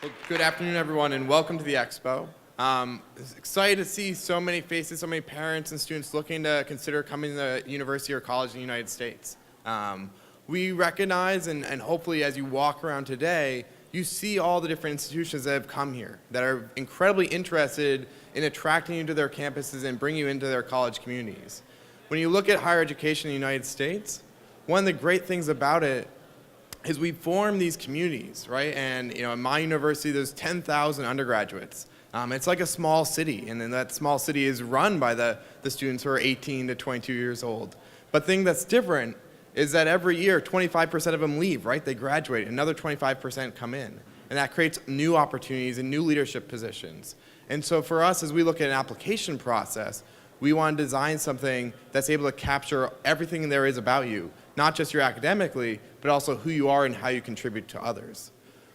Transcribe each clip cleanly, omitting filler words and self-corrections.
Well, good afternoon, everyone, and welcome to the Expo. Excited to see so many faces, so many parents and students looking to consider coming to university or college in the United States. We recognize, and hopefully as you walk around today, you see all the different institutions that have come here that are incredibly interested in attracting you to their campuses and bringing you into their college communities. When you look at higher education in the United States, one of the great things about it is we form these communities, right? And in my university, there's 10,000 undergraduates. It's like a small city, and then that small city is run by the students who are 18 to 22 years old. But the thing that's different is that every year, 25% of them leave, right? They graduate, another 25% come in. And that creates new opportunities and new leadership positions. And so for us, as we look at an application process, we want to design something that's able to capture everything there is about you, not just your academically, but also who you are and how you contribute to others.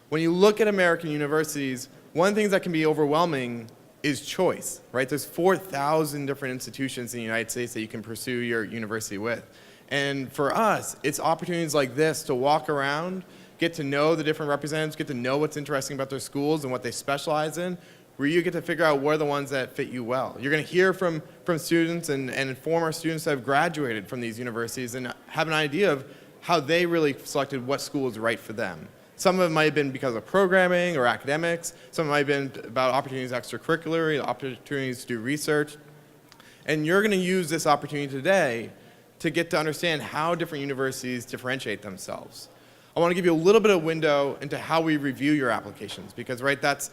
When you look at American universities, one of the things that can be overwhelming is choice, right? There's 4,000 different institutions in the United States that you can pursue your university with. And for us, it's opportunities like this to walk around, get to know the different representatives, get to know what's interesting about their schools and what they specialize in, where you get to figure out what are the ones that fit you well. You're going to hear from students and former students that have graduated from these universities and have an idea of how they really selected what school is right for them. Some of it might have been because of programming or academics. Some of it might have been about opportunities extracurricular, opportunities to do research. And you're going to use this opportunity today to get to understand how different universities differentiate themselves. I want to give you a little bit of window into how we review your applications because, right, that's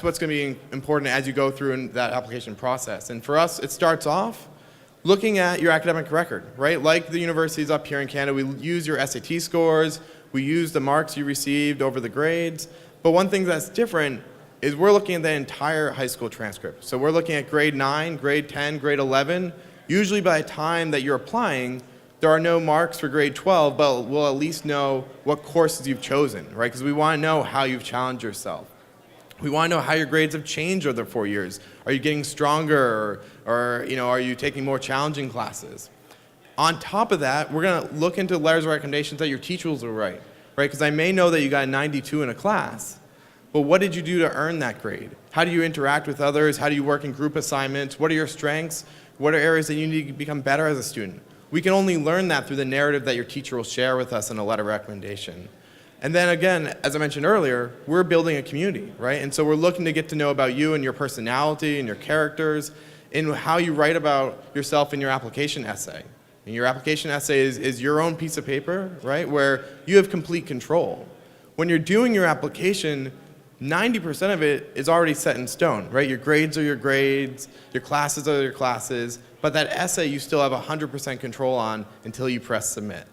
what's going to be important as you go through in that application process. And for us, it starts off looking at your academic record, right? Like the universities up here in Canada, we use your SAT scores, we use the marks you received over the grades. But one thing that's different is we're looking at the entire high school transcript. So we're looking at grade 9, grade 10, grade 11. Usually by the time that you're applying, there are no marks for grade 12, but we'll at least know what courses you've chosen, right? Because we want to know how you've challenged yourself. We want to know how your grades have changed over the 4 years. Are you getting stronger, or are you taking more challenging classes? On top of that, we're going to look into letters of recommendations that your teachers will write, right? Because I may know that you got a 92 in a class, but what did you do to earn that grade? How do you interact with others? How do you work in group assignments? What are your strengths? What are areas that you need to become better as a student? We can only learn that through the narrative that your teacher will share with us in a letter of recommendation. And then again, as I mentioned earlier, we're building a community, right? And so we're looking to get to know about you and your personality and your characters and how you write about yourself in your application essay. And your application essay is your own piece of paper, right, where you have complete control. When you're doing your application, 90% of it is already set in stone, right? Your grades are your grades, your classes are your classes, but that essay you still have 100% control on until you press submit.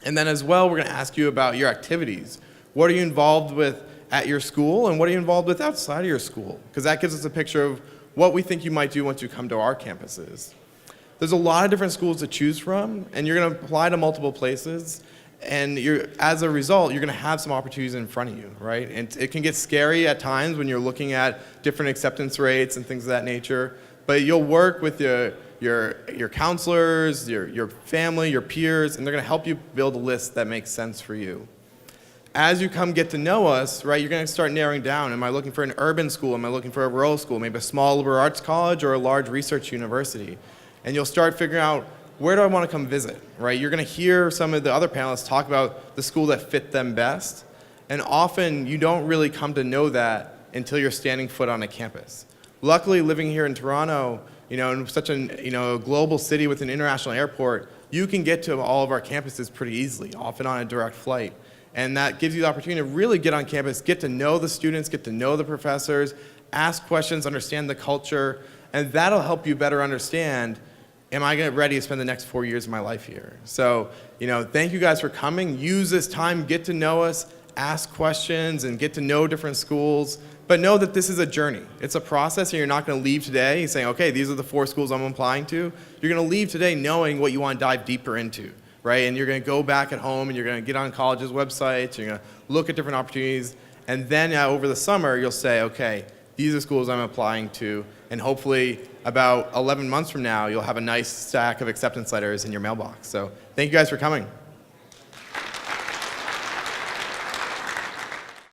And then as well, we're going to ask you about your activities. What are you involved with at your school, and what are you involved with outside of your school? Because that gives us a picture of what we think you might do once you come to our campuses. There's a lot of different schools to choose from, and you're going to apply to multiple places. And as a result, you're going to have some opportunities in front of you, right? And it can get scary at times when you're looking at different acceptance rates and things of that nature. But you'll work with your counselors, your family, your peers, and they're going to help you build a list that makes sense for you. As you come get to know us, right, you're going to start narrowing down. Am I looking for an urban school? Am I looking for a rural school? Maybe a small liberal arts college or a large research university? And you'll start figuring out, where do I want to come visit, right? You're going to hear some of the other panelists talk about the school that fit them best. And often you don't really come to know that until you're standing foot on a campus. Luckily, living here in Toronto, in such a global city with an international airport, you can get to all of our campuses pretty easily, often on a direct flight. And that gives you the opportunity to really get on campus, get to know the students, get to know the professors, ask questions, understand the culture, and that'll help you better understand, am I ready to spend the next 4 years of my life here? So, thank you guys for coming. Use this time, get to know us, ask questions, and get to know different schools. But know that this is a journey. It's a process, and you're not going to leave today saying, okay, these are the 4 schools I'm applying to. You're going to leave today knowing what you want to dive deeper into, right? And you're going to go back at home, and you're going to get on colleges' websites, you're going to look at different opportunities, and then over the summer, you'll say, okay, these are schools I'm applying to, and hopefully about 11 months from now, you'll have a nice stack of acceptance letters in your mailbox. So thank you guys for coming.